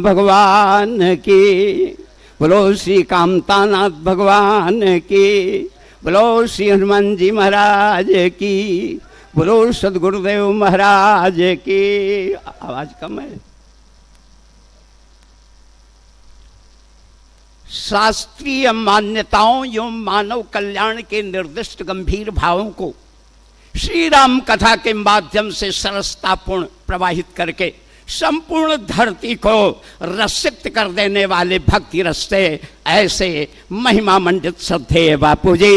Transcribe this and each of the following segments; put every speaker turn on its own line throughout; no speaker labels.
भगवान की, बोलो श्री कामतानाथ भगवान की, बोलो श्री हनुमान जी महाराज की, बोलो सदगुरुदेव महाराज की। आवाज कम है। शास्त्रीय मान्यताओं एवं मानव कल्याण के निर्दिष्ट गंभीर भावों को श्री राम कथा के माध्यम से सरसतापूर्ण प्रवाहित करके संपूर्ण धरती को रसित कर देने वाले भक्ति रस्ते ऐसे महिमा मंडित श्रद्धेय बापू जी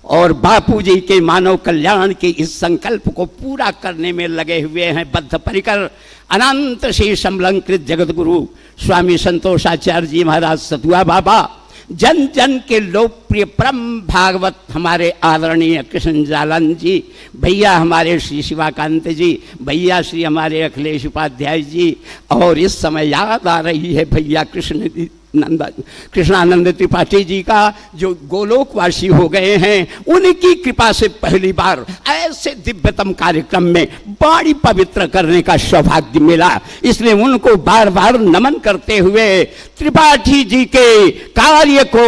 और बापू जी के मानव कल्याण के इस संकल्प को पूरा करने में लगे हुए हैं बद्ध परिकर अनंत शेष अलंकृत जगत गुरु स्वामी संतोषाचार्य जी महाराज सतुआ बाबा, जन जन के लोकप्रिय परम भागवत हमारे आदरणीय कृष्ण जालन जी, भैया हमारे श्री शिवाकांत जी, भैया श्री हमारे अखिलेश उपाध्याय जी, और इस समय याद आ रही है भैया कृष्णानंद त्रिपाठी जी का जो गोलोकवासी हो गए हैं, उनकी कृपा से पहली बार ऐसे दिव्यतम कार्यक्रम में वाणी पवित्र करने का सौभाग्य मिला। इसलिए उनको बार बार नमन करते हुए त्रिपाठी जी के कार्य को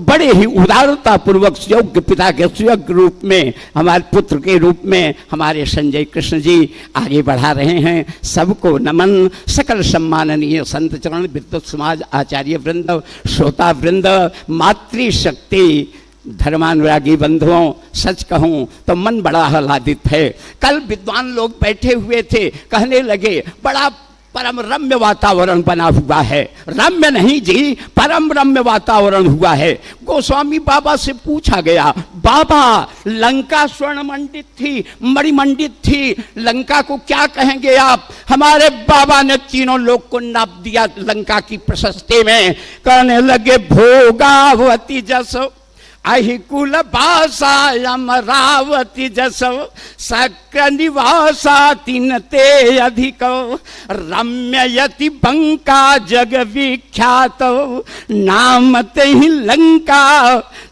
बड़े ही उदारता पूर्वक योग्य पिता के सुयोग्य रूप में, हमारे पुत्र के रूप में हमारे संजय कृष्ण जी आगे बढ़ा रहे हैं। सबको नमन। सकल सम्माननीय संत चरण, विद्वत समाज, आचार्य वृंद, श्रोता वृंद, मातृशक्ति, धर्मानुरागी बंधुओं, सच कहूं तो मन बड़ा आह्लादित है। कल विद्वान लोग बैठे हुए थे, कहने लगे बड़ा परम रम्य वातावरण बना हुआ है। रम्य नहीं जी, परम रम्य वातावरण हुआ है। गोस्वामी बाबा से पूछा गया, बाबा लंका स्वर्ण मंडित थी, मणिमंडित थी, लंका को क्या कहेंगे आप? हमारे बाबा ने तीनों लोग को नाप दिया लंका की प्रशस्ति में। कहने लगे भोगावती जस अहि कुल बासा अमरावती जस सक्र निवासा तीन ते अधिक रम्य यति बंका जग विख्यात नाम ते ही लंका।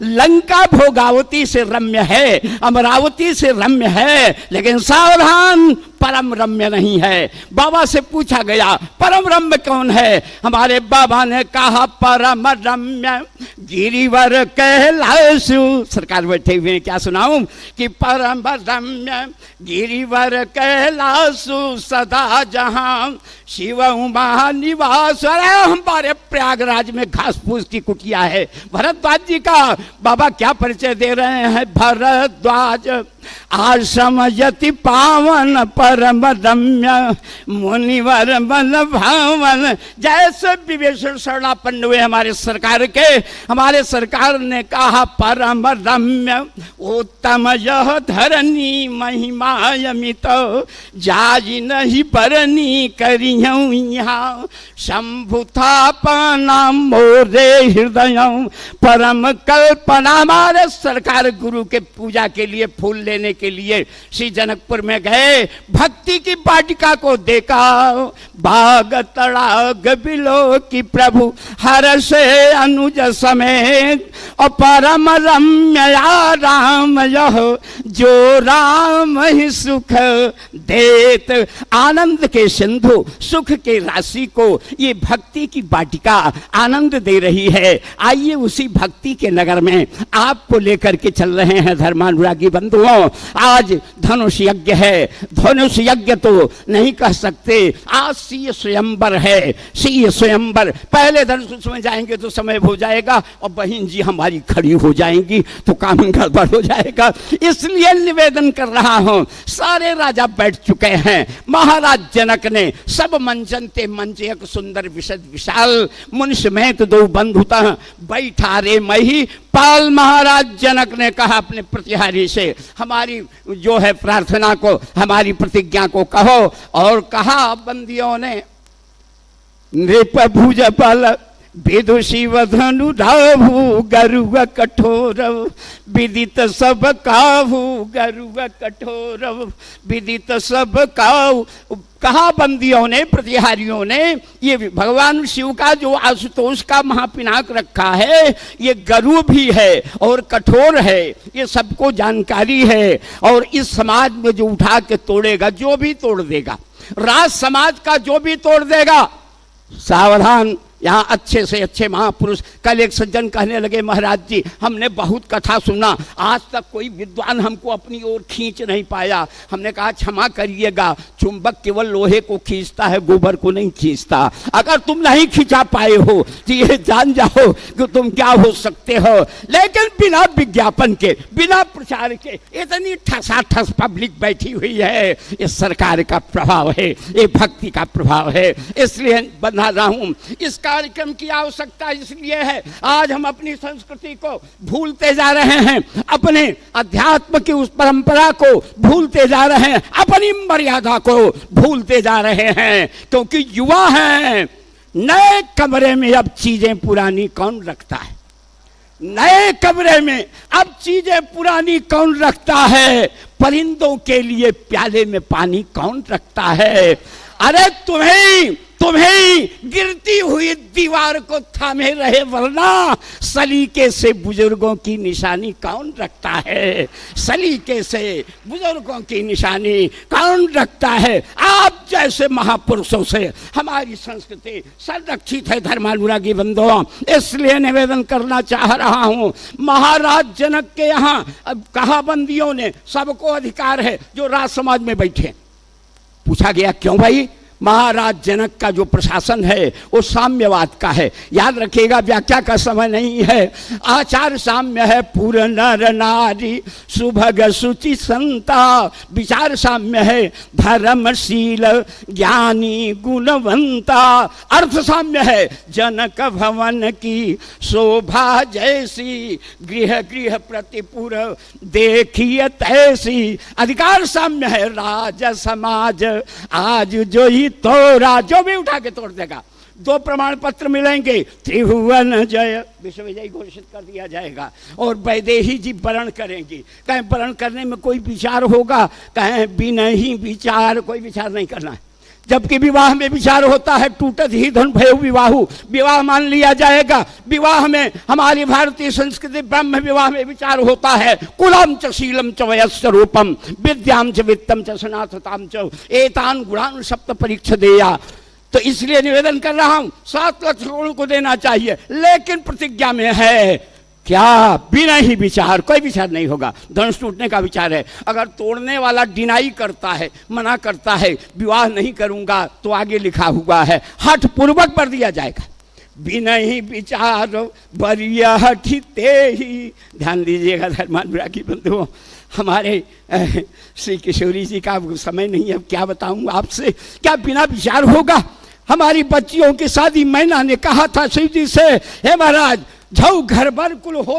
लंका भोगावती से रम्य है, अमरावती से रम्य है, लेकिन सावधान परम रम्य नहीं है। बाबा से पूछा गया परम रम्य कौन है? हमारे बाबा ने कहा परम रम्य गिरिवर कैलाशु। सरकार बैठे हुए हैं, क्या सुनाऊं कि परम रम्य गिरिवर कैलाशु सदा जहां शिव उमा निवास। हमारे प्रयागराज में घास फूस की कुटिया है भरद्वाज जी का। बाबा क्या परिचय दे रहे हैं? भरद्वाज आश्रम यति पावन परम रम्य मुनिवर मन भावन। जैसे विवेचन शरणापन्न हुए हमारे सरकार के, हमारे सरकार ने कहा परम रम्य उत्तम यह धरनी महिमा अमित जाजी नहीं बरनी करियं यहाँ शंभुथापना मोरे हृदय परम कल्पना। हमारे सरकार गुरु के पूजा के लिए फूल लेने के लिए श्री जनकपुर में गए, भक्ति की वाटिका को देखा, बाग तड़ाग बिलो की प्रभु हर से अनुज समेत और परम रम्य राम यह जो राम ही सुख देत। आनंद के सिंधु सुख के राशि को ये भक्ति की वाटिका आनंद दे रही है। आइए उसी भक्ति के नगर में आपको लेकर के चल रहे हैं धर्मानुरागी बंधुओं। आज धनुष यज्ञ है, धनुष यज्ञ तो नहीं कह सकते, आज सिंह स्वयंवर है। सिंह स्वयंवर, पहले धनुष में जाएंगे तो समय हो जाएगा और बहन जी हमारी खड़ी हो जाएंगी तो काम गड़बड़ हो जाएगा। इसलिए निवेदन कर रहा हूं, सारे राजा बैठ चुके हैं। महाराज जनक ने सब मंचनते मंच एक सुंदर विशद विशाल मुनिष में तो दो बंधुता बैठा रे मही। पाल महाराज जनक ने कहा अपने प्रतिहारी से, हमारी जो है प्रार्थना को, हमारी प्रतिज्ञा को कहो। और कहा बंदियों ने, नृप भुज बल विदुषी वधनु राहु गरुव कठोर विदित सब काहू गरुव कठोर विदित सब काहू। कहा बंदियों ने, प्रतिहारियों ने, ये भगवान शिव का जो आशुतोष का महापिनाक रखा है, ये गरु भी है और कठोर है, ये सबको जानकारी है। और इस समाज में जो उठा के तोड़ेगा, जो भी तोड़ देगा, राज समाज का जो भी तोड़ देगा, सावधान, यहाँ अच्छे से अच्छे महापुरुष। कल एक सज्जन कहने लगे, महाराज जी हमने बहुत कथा सुना, आज तक कोई विद्वान हमको अपनी ओर खींच नहीं पाया। हमने कहा क्षमा करिएगा, चुंबक केवल लोहे को खींचता है, गोबर को नहीं खींचता। अगर तुम नहीं खींचा पाए हो तो ये जान जाओ कि तुम क्या हो सकते हो। लेकिन बिना विज्ञापन के, बिना प्रचार के इतनी ठसाठस पब्लिक बैठी हुई है, ये सरकार का प्रभाव है, ये भक्ति का प्रभाव है। इसलिए बना रहा हूं, इस कार्यक्रम की आवश्यकता इसलिए है, आज हम अपनी संस्कृति को भूलते जा रहे हैं, अपने अध्यात्म की उस परंपरा को भूलते जा रहे हैं, अपनी मर्यादा को भूलते जा रहे हैं, क्योंकि युवा हैं। नए कमरे में अब चीजें पुरानी कौन रखता है? नए कमरे में अब चीजें पुरानी कौन रखता है? परिंदों के लिए प्याले में पानी कौन रखता है? अरे तुम्हें गिरती हुई दीवार को थामे रहे, वरना सलीके से बुजुर्गों की निशानी कौन रखता है? सलीके से बुजुर्गों की निशानी कौन रखता है? आप जैसे महापुरुषों से हमारी संस्कृति संरक्षित है धर्मानुरागी बंधुओं। इसलिए निवेदन करना चाह रहा हूं, महाराज जनक के यहाँ कहा बंदियों ने सबको अधिकार है जो राज समाज में बैठे। पूछा गया क्यों भाई? महाराज जनक का जो प्रशासन है वो साम्यवाद का है। याद रखिएगा, व्याख्या का समय नहीं है। आचार साम्य है, पूर्ण नर नारी सुभग सुचि संता। विचार साम्य है, धर्मशील ज्ञानी गुणवंता। अर्थ साम्य है, जनक भवन की शोभा जैसी, गृह गृह प्रतिपुर देखिए तैसी। अधिकार साम्य है, राज समाज आज जो ही तोड़ा, जो भी उठा के तोड़ देगा। 2 प्रमाण पत्र मिलेंगे, त्रिभुवन जय विश्वविजयी घोषित कर दिया जाएगा, और वैदेही जी वर्ण करेंगी। कहीं वर्ण करने में कोई विचार होगा, कहीं बिना ही विचार, कोई विचार नहीं करना है। जबकि विवाह में विचार होता है, टूटत ही धन भयो विवाहु, विवाह मान लिया जाएगा। विवाह में हमारी भारतीय संस्कृति ब्रह्म विवाह में विचार होता है, कुलम च शीलम च वयस्स रूपम विद्याम च वित्तम च सनातताम च एतान गुणान सप्त परीक्ष देया। तो इसलिए निवेदन कर रहा हूं, 7 लाख करोड़ को देना चाहिए, लेकिन प्रतिज्ञा में है क्या? बिना ही विचार, कोई विचार नहीं होगा। धनुष टूटने का विचार है। अगर तोड़ने वाला डिनाई करता है, मना करता है, विवाह नहीं करूंगा, तो आगे लिखा हुआ है हठ पूर्वक कर दिया जाएगा। बिना ही विचार बरिया हठिते ही। ध्यान दीजिएगा धर्मानुरागी बंधुओं, हमारे श्री किशोरी जी का समय नहीं है, अब क्या बताऊं आपसे, क्या बिना विचार होगा? हमारी बच्चियों की शादी मैना ने कहा था शिव जी से, हे महाराज झऊ घर भर कुल हो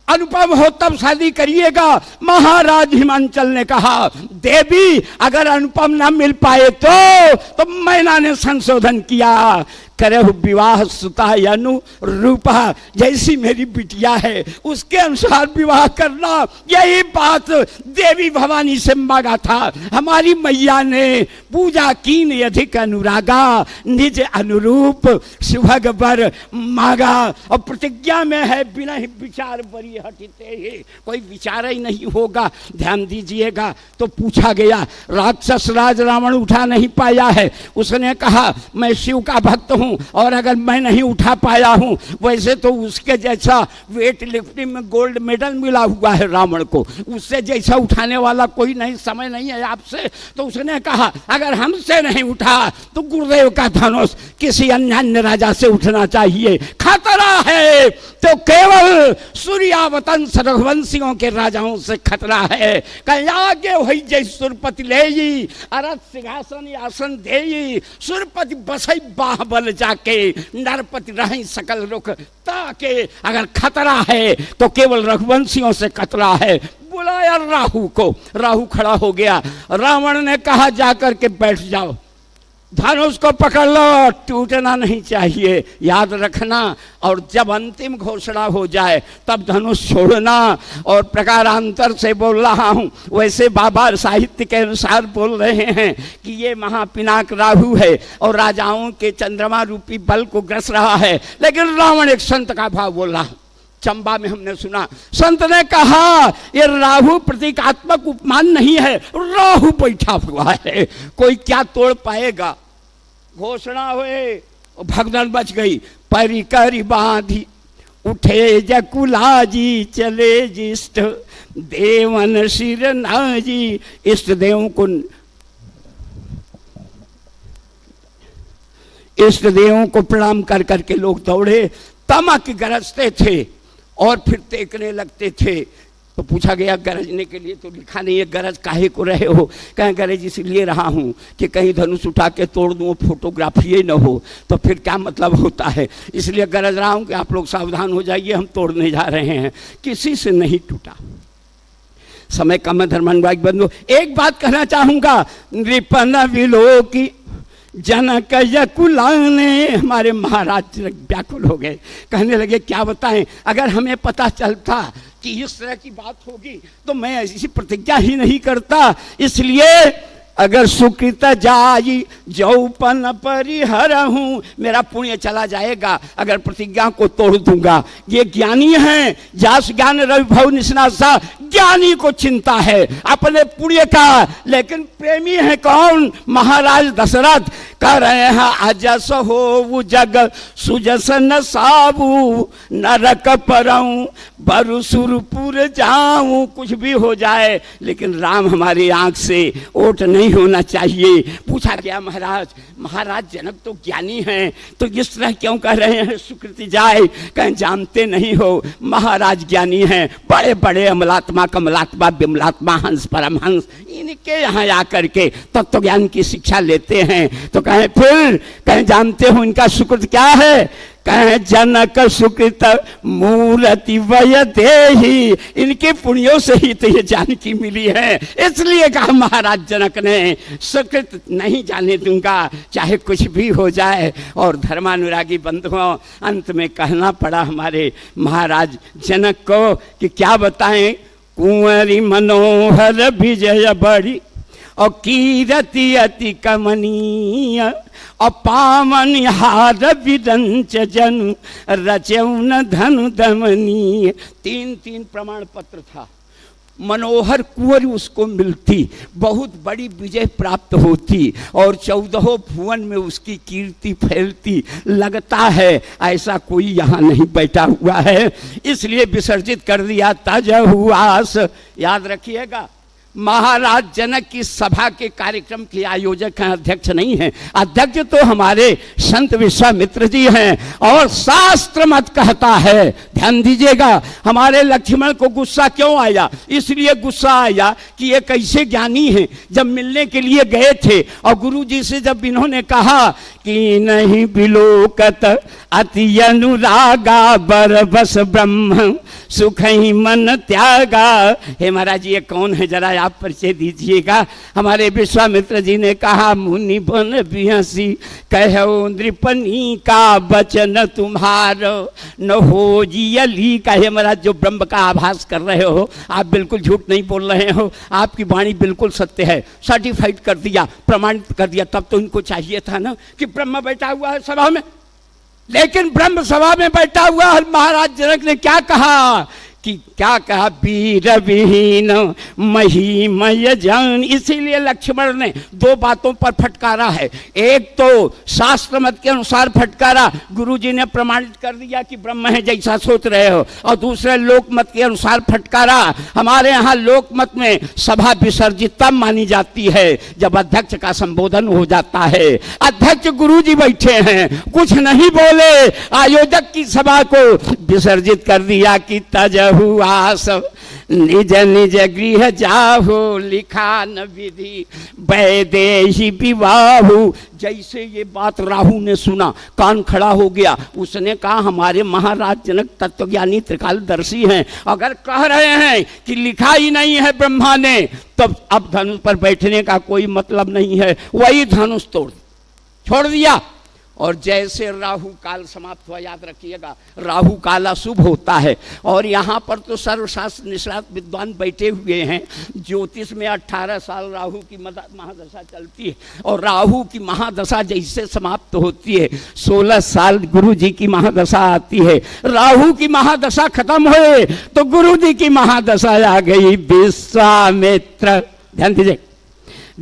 अनुपम हो तब शादी करिएगा। महाराज हिमांचल ने कहा, देवी अगर अनुपम ना मिल पाए तो मैना ने संशोधन किया, करे विवाह सुता अनुरूपा। जैसी मेरी बिटिया है उसके अनुसार विवाह करना, यही बात देवी भवानी से मांगा था। हमारी मैया ने पूजा कीन अधिक अनुरागा, निज अनुरूप सुभग वर मांगा। और प्रतिज्ञा में है, बिना ही विचार बरी हटते ही, कोई विचार ही नहीं होगा। ध्यान दीजिएगा। तो पूछा गया, राक्षस राज रावण उठा नहीं पाया है, उसने कहा मैं शिव का भक्त हूं, और अगर मैं नहीं उठा पाया हूं, वैसे तो उसके जैसा वेट लिफ्टिंग में गोल्ड मेडल मिला हुआ है रावण को, उससे जैसा उठाने वाला कोई नहीं, समय नहीं है आपसे। तो उसने कहा अगर हमसे नहीं उठा तो गुरुदेव का धनुष किसी अन्य राजा से उठना चाहिए। खतरा है तो केवल सूर्यावतंस रघुवंशियों के राजाओं से खतरा है। कहीं आगे वही जय सुरपति ले अरथ सिंहासन आसन दे, सुरपति बसई बाहबल जाके, नरपति रही सकल रुख ताके। अगर खतरा है तो केवल रघुवंशियों से खतरा है। बुलाया राहु को, राहु खड़ा हो गया। रावण ने कहा जाकर के बैठ जाओ, धनुष को पकड़ लो, टूटना नहीं चाहिए, याद रखना। और जब अंतिम घोषणा हो जाए तब धनुष छोड़ना। और प्रकारांतर से बोल रहा हूँ, वैसे बाबा साहित्य के अनुसार बोल रहे हैं कि ये महापिनाक राहु है और राजाओं के चंद्रमा रूपी बल को ग्रस रहा है। लेकिन रावण एक संत का भाव बोल रहा। चंबा में हमने सुना, संत ने कहा ये राहु प्रतीकात्मक उपमान नहीं है, राहु बैठा हुआ है, कोई क्या तोड़ पाएगा। घोषणा हुए, भगदड़ बच गई। परी करी बांधी उठे जकुलाजी, चले जिष्ट देवन सिर नाजी। इष्ट देवों को, इष्ट देवों को प्रणाम कर करके लोग दौड़े, तमक गरजते थे और फिर देखने लगते थे। तो पूछा गया गरजने के लिए तो लिखा नहीं है, गरज काहे को रहे हो? कहें गरज इसलिए रहा हूँ कि कहीं धनुष उठा के तोड़ दूँ, फोटोग्राफी ही न हो, तो फिर क्या मतलब होता है। इसलिए गरज रहा हूँ कि आप लोग सावधान हो जाइए, हम तोड़ने जा रहे हैं। किसी से नहीं टूटा। समय कम है धर्मानुरागी बंधु, एक बात कहना चाहूँगा। नृपन विलोकी जनक यकुलाने, हमारे महाराज व्याकुल हो गए, कहने लगे क्या बताएं, अगर हमें पता चलता कि इस तरह की बात होगी तो मैं ऐसी प्रतिज्ञा ही नहीं करता। इसलिए अगर सुकृत जाई जौपन परिहर हूँ, मेरा पुण्य चला जाएगा अगर प्रतिज्ञा को तोड़ दूंगा। ये ज्ञानी हैं, जास ज्ञान रवि भव निष्णासा, ज्ञानी को चिंता है अपने पुण्य का, लेकिन प्रेमी है कौन? महाराज दशरथ कह रहे हैं अजस हो जग सुजस न साबू, नरक परऊं बरु सुरपुर जाऊं। कुछ भी हो जाए लेकिन राम हमारी आंख से ओट नहीं होना चाहिए। पूछा गया महाराज, महाराज जनक तो ज्ञानी हैं, तो इस तरह क्यों कह रहे हैं सुकृति जाए? कहीं जानते नहीं हो महाराज ज्ञानी हैं, बड़े बड़े अमलात्मा कमलात्मा विमलात्मा हंस परमहंस, इनके यहाँ आकर के तत्व ज्ञान की शिक्षा लेते हैं। तो कहें फिर कहें जानते हो इनका सुकृत क्या है? कहें जनक सुकृत मूर्ति वय देही, इनके पुण्यों से ही तो ये जानकी मिली है। इसलिए कहा महाराज जनक ने सुकृत नहीं जाने दूंगा चाहे कुछ भी हो जाए। और धर्मानुरागी बंधुओं, अंत में कहना पड़ा हमारे महाराज जनक को कि क्या बताएं, कुंवरी मनोहर विजय बड़ी और कीरति अति कमनीय, अपावन हार विदंच जन रचौन धनु दमनीय। 3 प्रमाण पत्र था। मनोहर कुंवरी उसको मिलती, बहुत बड़ी विजय प्राप्त होती और 14 भुवन में उसकी कीर्ति फैलती। लगता है ऐसा कोई यहाँ नहीं बैठा हुआ है, इसलिए विसर्जित कर दिया तज हुआस। याद रखिएगा, महाराज जनक की सभा के कार्यक्रम के आयोजक हैं, अध्यक्ष नहीं हैं। अध्यक्ष तो हमारे संत विश्वामित्र जी हैं। और शास्त्र मत कहता है, ध्यान दीजिएगा, हमारे लक्ष्मण को गुस्सा क्यों आया? इसलिए गुस्सा आया कि ये कैसे ज्ञानी हैं। जब मिलने के लिए गए थे और गुरु जी से जब इन्होंने कहा कि नहीं बिलोकत अति अनुरागा बरबस ब्रह्म सुख ही मन त्यागा। हे महाराज ये कौन है, जरा आप परिचय दीजिएगा। हमारे विश्वामित्र जी ने कहा मुनि बन बिहसी कहो नृपनी का वचन तुम्हारो न हो जियली। कहे महाराज जो ब्रह्म का आभास कर रहे हो आप बिल्कुल झूठ नहीं बोल रहे हो, आपकी वाणी बिल्कुल सत्य है। सर्टिफाइड कर दिया, प्रमाणित कर दिया। तब तो इनको चाहिए था ना कि ब्रह्म बैठा हुआ है सभा में, लेकिन ब्रह्म सभा में बैठा हुआ है। महाराज जनक ने क्या कहा कि क्या कहा, वीर विहीन महिमय जान। इसीलिए लक्ष्मण ने 2 बातों पर फटकारा है। एक तो शास्त्र मत के अनुसार फटकारा, गुरुजी ने प्रमाणित कर दिया कि ब्रह्म है जैसा सोच रहे हो। और दूसरे लोक मत के अनुसार फटकारा। हमारे यहाँ लोक मत में सभा विसर्जित तब मानी जाती है जब अध्यक्ष का संबोधन हो जाता है। अध्यक्ष गुरुजी बैठे हैं, कुछ नहीं बोले, आयोजक की सभा को विसर्जित कर दिया कि तज हुआ सब निज निज गृह जाहो लिखा न विधि वैदेही विवाहु। जैसे ये बात राहु ने सुना कान खड़ा हो गया। उसने कहा हमारे महाराज जनक तत्वज्ञानी त्रिकालदर्शी हैं, अगर कह रहे हैं कि लिखा ही नहीं है ब्रह्मा ने, तब अब धनुष पर बैठने का कोई मतलब नहीं है। वही धनुष छोड़ दिया। और जैसे राहु काल समाप्त हुआ, याद रखिएगा राहु काल अशुभ होता है। और यहाँ पर तो सर्वशास्त्र निष्णात विद्वान बैठे हुए हैं। ज्योतिष में 18 साल राहु की महादशा चलती है और राहु की महादशा जैसे समाप्त होती है 16 साल गुरु जी की महादशा आती है। राहु की महादशा खत्म हुए तो गुरु जी की महादशा आ गई। विश्वामित्र, ध्यान दीजिए,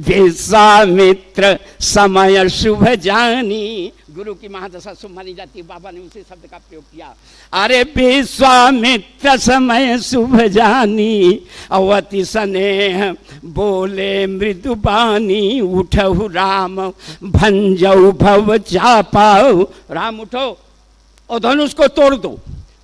विश्वामित्र समय शुभ जानी। गुरु की महादशा शुभ मानी जाती है, बाबा ने उसी शब्द का प्रयोग किया। अरे विश्वामित्र समय शुभ जानी, अवति स्नेह बोले मृदु बानी। उठहु राम भंजऊ भव चापाऊ। राम उठो और धनुष को तोड़ दो।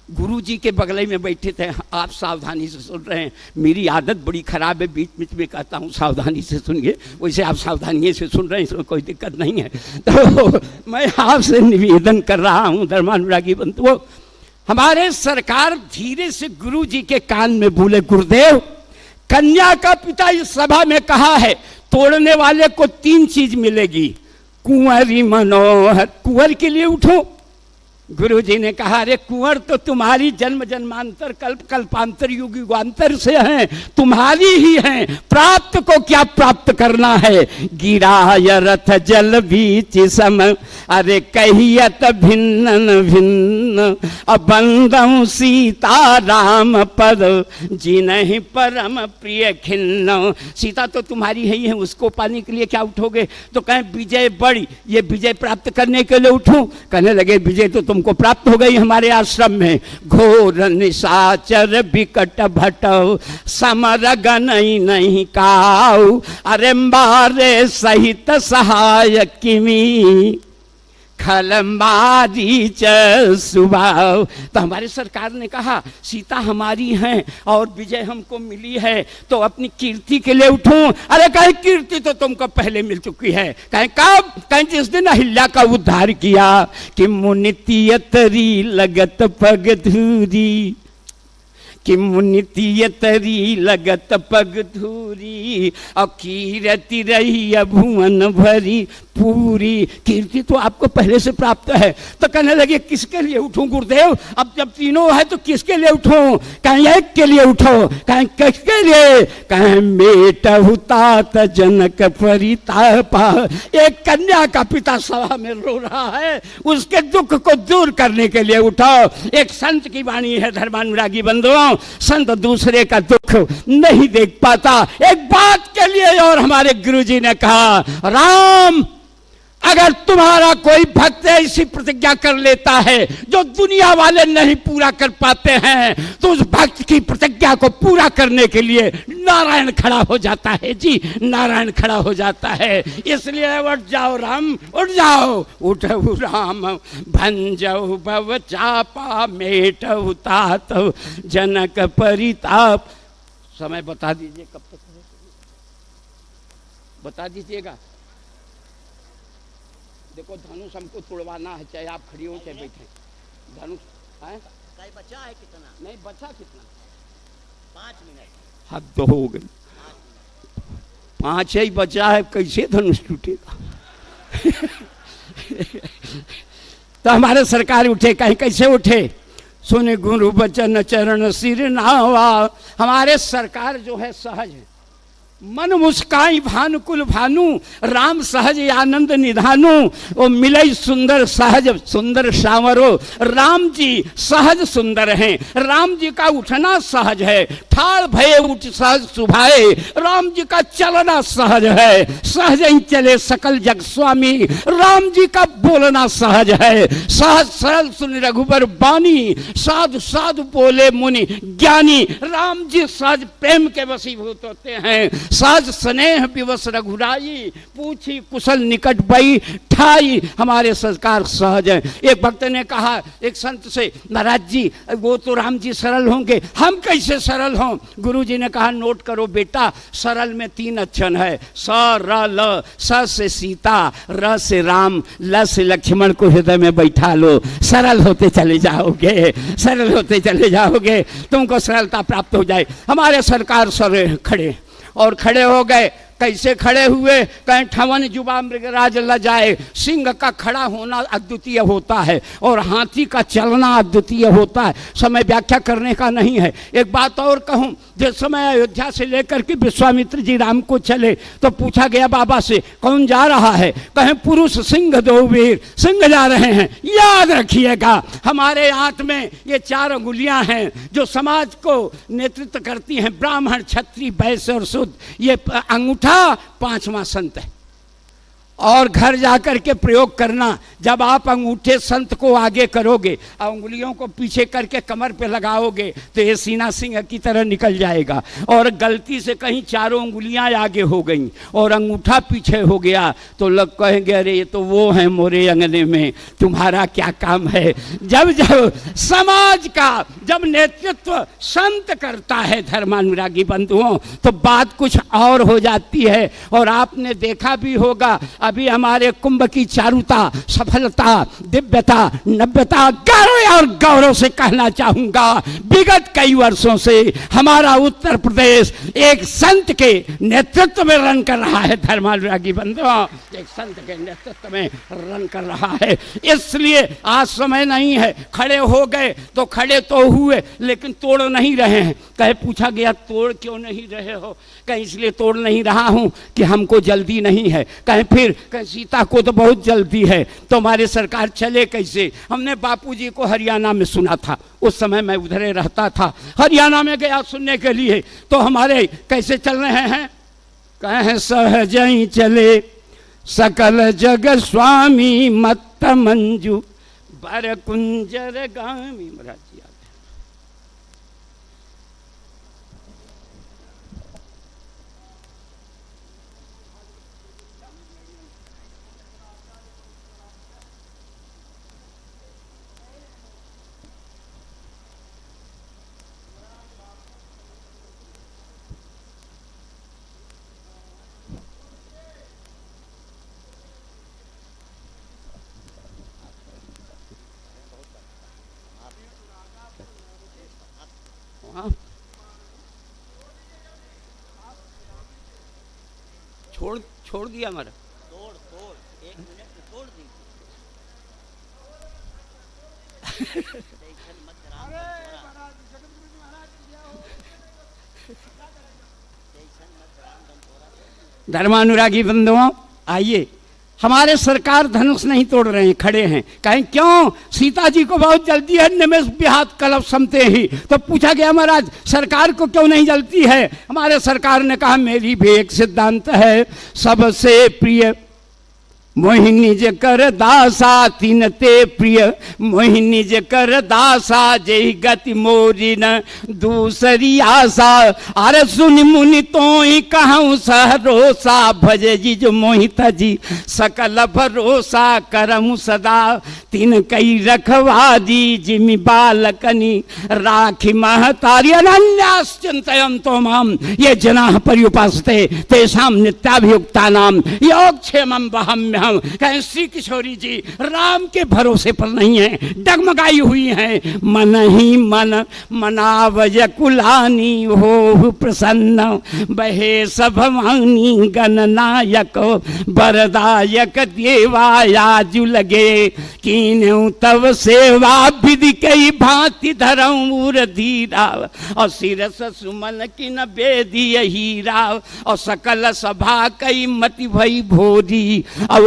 गुरु जी के बगल में बैठे थे। आप सावधानी से सुन रहे हैं, मेरी आदत बड़ी खराब है, बीच बीच में कहता हूँ सावधानी से सुनिए, वैसे आप सावधानी से सुन रहे हैं, इसमें कोई दिक्कत नहीं है। तो मैं आपसे निवेदन कर रहा हूँ धर्मानुरागी बंधुओं, हमारे सरकार धीरे से गुरु जी के कान में बोले, गुरुदेव कन्या का पिता इस सभा में कहा है तोड़ने वाले को 3 चीज मिलेगी, कुंवरी मनोहर। कुंवर के लिए उठो। गुरु जी ने कहा, अरे कुंवर तो तुम्हारी जन्म जन्मांतर कल्प कल्पांतर युग युगांतर से हैं, तुम्हारी ही हैं। प्राप्त को क्या प्राप्त करना है? गिराय रथ जल बीच सम, अरे कहियत भिन्न भिन्न। अबंदम सीता राम पद, जिन्हि परम प्रिय खिन्न। सीता तो तुम्हारी ही है, उसको पाने के लिए क्या उठोगे? तो कहें विजय बड़ी, ये विजय प्राप्त करने के लिए उठूं? कहने लगे विजय तो तुमको प्राप्त हो गई हमारे आश्रम में। घोर निशाचर विकट भटौ, समर गनई नहीं काऊ। अरे मारे सहित सहायक किमी, खलमारी च सुभाव। तो हमारे सरकार ने कहा सीता हमारी हैं और विजय हमको मिली है, तो अपनी कीर्ति के लिए उठूं? अरे कहीं कीर्ति तो तुमको पहले मिल चुकी है। कहीं कब? कहीं जिस दिन अहिल्या का उद्धार किया कि मुनितियतरी लगत पग धूरी, कि मुनितियतरी लगत पग धूरी। और कीर्ति रही भुवन भरी पूरी। कीर्ति तो आपको पहले से प्राप्त है। तो कहने लगे किसके लिए उठूं गुरुदेव? अब जब तीनों है तो किसके लिए उठूं? कहीं एक के लिए उठो। कहीं किसके लिए? कहीं मेटहु तात जनक परितापा। एक कन्या का पिता सभा में रो रहा है, उसके दुख को दूर करने के लिए उठाओ। एक संत की वाणी है धर्मानुरागी बंधुओं, संत दूसरे का दुख नहीं देख पाता। एक बात के लिए और हमारे गुरुजी ने कहा, राम अगर तुम्हारा कोई भक्त ऐसी प्रतिज्ञा कर लेता है जो दुनिया वाले नहीं पूरा कर पाते हैं, तो उस भक्त की प्रतिज्ञा को पूरा करने के लिए नारायण खड़ा हो जाता है। जी नारायण खड़ा हो जाता है। इसलिए उठ जाओ राम, उठ जाओ। उठहु राम भंजऊ भव चापा, मेटहु तात जनक परिताप। समय बता दीजिए कब तक बता दीजिएगा। देखो धनुष हमको तोड़वाना है, चाहे आप खड़ी हो चाहे बैठे। धनुष है बचा है कितना? नहीं बचा कितना? 5 मिनट। हद हो गई, 5 ही बचा है, कैसे धनुष टूटेगा? तो हमारे सरकार उठे। कहीं कैसे उठे? सुने गुरु बचन चरण सिर नावा। हमारे सरकार जो है सहज है। मन मुस्काई भानुकुल भानु, राम सहज आनंद निधानु। वो मिले सुंदर सहज सुंदर सावरो। राम जी सहज सुंदर हैं। राम जी का उठना सहज है, ठाड़ भये उठ सहज सुभाए। राम जी का चलना सहज है, सहज ही चले सकल जग स्वामी। राम जी का बोलना सहज है, सहज सरल सुन रघुबर बानी। साधु साधु बोले मुनि ज्ञानी। राम जी सहज प्रेम के वशीभूत होते हैं। सहज स्नेह विवश रघुराई, पूछी कुशल निकट बई ठाई। हमारे सरकार सहज है। एक भक्त ने कहा एक संत से, महाराज जी वो तो राम जी सरल होंगे, हम कैसे सरल हों? गुरु जी ने कहा नोट करो बेटा, सरल में 3 अक्षर है, स र ल। स से सीता, र से राम, ल से लक्ष्मण को हृदय में बैठा लो। सरल होते चले जाओगे, सरल होते चले जाओगे, तुमको सरलता प्राप्त हो जाए। हमारे सरकार सर खड़े और खड़े हो गए। कैसे खड़े हुए? कहीं ठवन जुबा मृगराज ल जाए। सिंह का खड़ा होना अद्वितीय होता है और हाथी का चलना अद्वितीय होता है। समय व्याख्या करने का नहीं है। एक बात और कहूँ, जिस समय अयोध्या से लेकर के विश्वामित्र जी राम को चले तो पूछा गया बाबा से कौन जा रहा है? कहें पुरुष सिंह 2 वीर, सिंह जा रहे हैं। याद रखिएगा हमारे हाथ में ये 4 अंगुलियां हैं जो समाज को नेतृत्व करती हैं, ब्राह्मण क्षत्रिय वैश्य और शूद्र। ये अंगूठा अंगूठा 5वां संत है। और घर जाकर के प्रयोग करना, जब आप अंगूठे संत को आगे करोगे और उंगलियों को पीछे करके कमर पे लगाओगे तो ये सीना सिंह की तरह निकल जाएगा। और गलती से कहीं चारों उंगलियां आगे हो गई और अंगूठा पीछे हो गया तो लोग कहेंगे अरे ये तो वो है मोरे अंगने में, तुम्हारा क्या काम है। जब जब समाज का जब नेतृत्व संत करता है धर्मानुरागी बंधुओं, तो बात कुछ और हो जाती है। और आपने देखा भी होगा अभी हमारे कुंभ की चारुता, सफलता, दिव्यता, नव्यता, गर्व और गौरव से कहना चाहूंगा विगत कई वर्षों से हमारा उत्तर प्रदेश एक संत के नेतृत्व में रन कर रहा है। धर्मानुरागी बंधुओं, एक संत के नेतृत्व में रन कर रहा है। इसलिए आज समय नहीं है, खड़े हो गए तो खड़े तो हुए लेकिन तोड़ नहीं रहे हैं। कहे पूछा गया तोड़ क्यों नहीं रहे हो, कहीं इसलिए तोड़ नहीं रहा हूं कि हमको जल्दी नहीं है। कहीं फिर कहीं सीता को तो बहुत जल्दी है तो हमारी सरकार चले कैसे। हमने बापूजी को हरियाणा में सुना था, उस समय मैं उधरे रहता था, हरियाणा में गया सुनने के लिए। तो हमारे कैसे चल रहे हैं, कहें सहज ही चले सकल जग स्वामी मत्त मंजू बर कुंजर गामी। महाराज जी छोड़ दिया हमारा, तोड़ 1 मिनट में तोड़ दी। धर्मानुरागी बंधुओं आइए, हमारे सरकार धनुष नहीं तोड़ रहे हैं, खड़े हैं। कहें क्यों, सीता जी को बहुत जल्दी है, निमेष बिहात कलप समते ही। तो पूछा गया महाराज सरकार को क्यों नहीं जलती है। हमारे सरकार ने कहा मेरी भी एक सिद्धांत है, सबसे प्रिय मोहि निज कर दासा तीन ते प्रिय, मोहि निज कर दासा जय गति मोरी न दूसरी आशा। अरे सुन मुनि तो ही कहूँ सहरोसा, भज जिज मोहित जी सकल भरोसा। करम सदा तीन कई रखवादी, जिमि बालकनी राखी महतारी। अनन्यास चिंतयं तो माम ये जनाः पर्युपासते तेषां नित्याभियुक्ता नाम योगक्षेमं वहाम्यहम्। कहें श्री किशोरी जी राम के भरोसे पर नहीं है, डगमगाई हुई हैं। मन ही मन मनावज कुलानी, हो प्रसन्न बहे सभवानी। गणनायक वरदायक देवायाजु लगे, कीन्हु तव सेवा विधि कई भांति धरऊर धीरा। और सिरस सुमन किन बेदिय हीरा, और सकल सभा कई मति भई भोरी।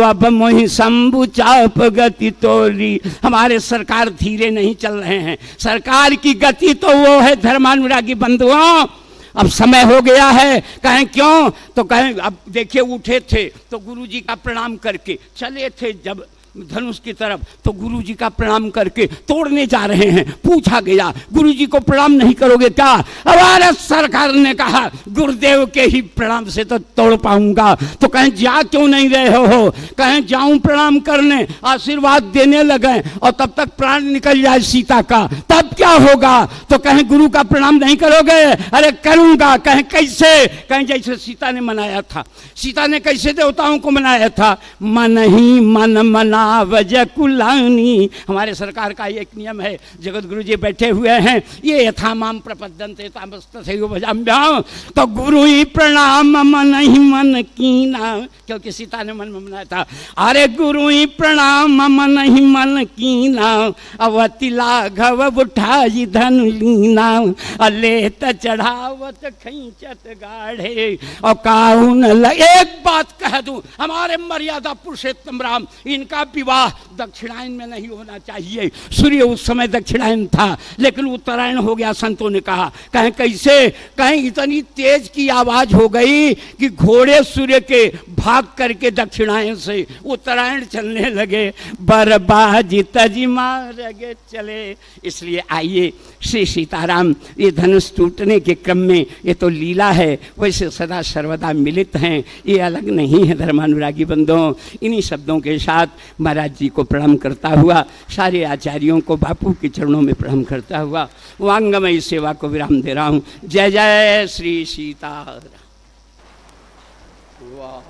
अब मोहि शंभु चाप गति तोरी। हमारे सरकार धीरे नहीं चल रहे हैं, सरकार की गति तो वो है धर्मानुरागी बंधुओं। अब समय हो गया है, कहें क्यों, तो कहें अब देखिए उठे थे तो गुरुजी का प्रणाम करके चले थे जब धनुष की तरफ, तो गुरुजी का प्रणाम करके तोड़ने जा रहे हैं। पूछा गया गुरुजी को प्रणाम नहीं करोगे क्या। हमारे सरकार ने कहा गुरुदेव के ही प्रणाम से तो तोड़ पाऊंगा। तो कहें जा क्यों नहीं रहे हो, कहें जाऊं प्रणाम करने, आशीर्वाद देने लगे और तब तक प्राण निकल जाए सीता का, तब क्या होगा। तो कहें गुरु का प्रणाम नहीं करोगे, अरे करूंगा। कहें कैसे, कहें जैसे सीता ने मनाया था। सीता ने कैसे देवताओं को मनाया था, मन ही मन मना वज कुलानी। हमारे सरकार का एक नियम है, जगत गुरु जी बैठे हुए हैं, ये यथा माम प्रपद्यन्ते तामस्तथैव भजाम्यहम्। तो गुरु ही प्रणाम मन ही मन कीना, क्योंकि सीता ने मन में मनाया था। अरे गुरु ही प्रणाम मन ही मन कीना, अवति लाघव उठाई धनु लीना। अलेत चढ़ावत खींचत गाढ़े और काहुन। एक बात कह दूं, हमारे मर्यादा पुरुषोत्तम राम, इनका विवाह दक्षिणायन में नहीं होना चाहिए। सूर्य उस समय दक्षिणायन था, लेकिन उत्तरायण हो गया। संतों ने कहा, कहें कैसे? कहें इतनी तेज की आवाज हो गई कि घोड़े सूर्य के भाग करके दक्षिणायन से उत्तरायण चलने लगे। बरबाजी तजी मारगे चले। इसलिए आइए श्री सीताराम, ये धनुष टूटने के क्रम में ये तो लीला है, वैसे सदा सर्वदा मिलित हैं, ये अलग नहीं है। धर्मानुरागी बंधुओं, इन्हीं शब्दों के साथ महाराज जी को प्रणाम करता हुआ, सारे आचार्यों को बापू के चरणों में प्रणाम करता हुआ वांगमयी सेवा को विराम दे रहा हूँ। जय जय श्री सीताराम। वाह,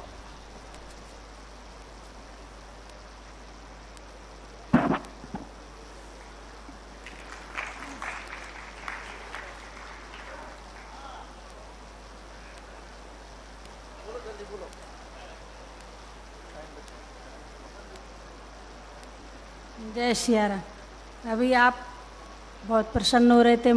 जय सिया राम। अभी आप बहुत प्रसन्न हो रहे थे।